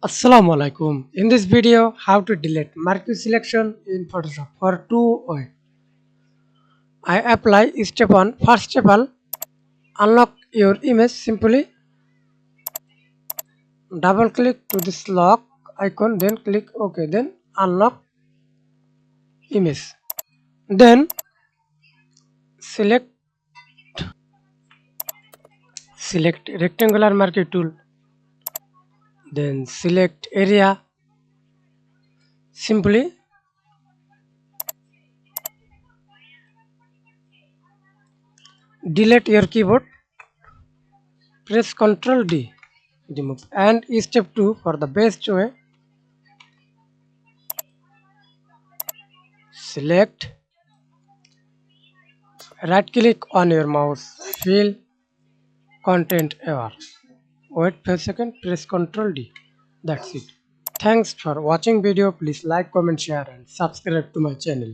Assalamu alaikum. In this video, how to delete marquee selection in Photoshop for two way. I apply step 1. First step 1. Unlock your image. Simply double click to this lock icon, then click OK. Then unlock image. Then select rectangular marquee tool. Then select area. Simply delete your keyboard. Press Ctrl D. Remove. And step 2 for the best way. Select, right click on your mouse, fill content ever. Wait for a second, press Ctrl D. That's it. Thanks for watching video. Please like, comment, share and subscribe to my channel.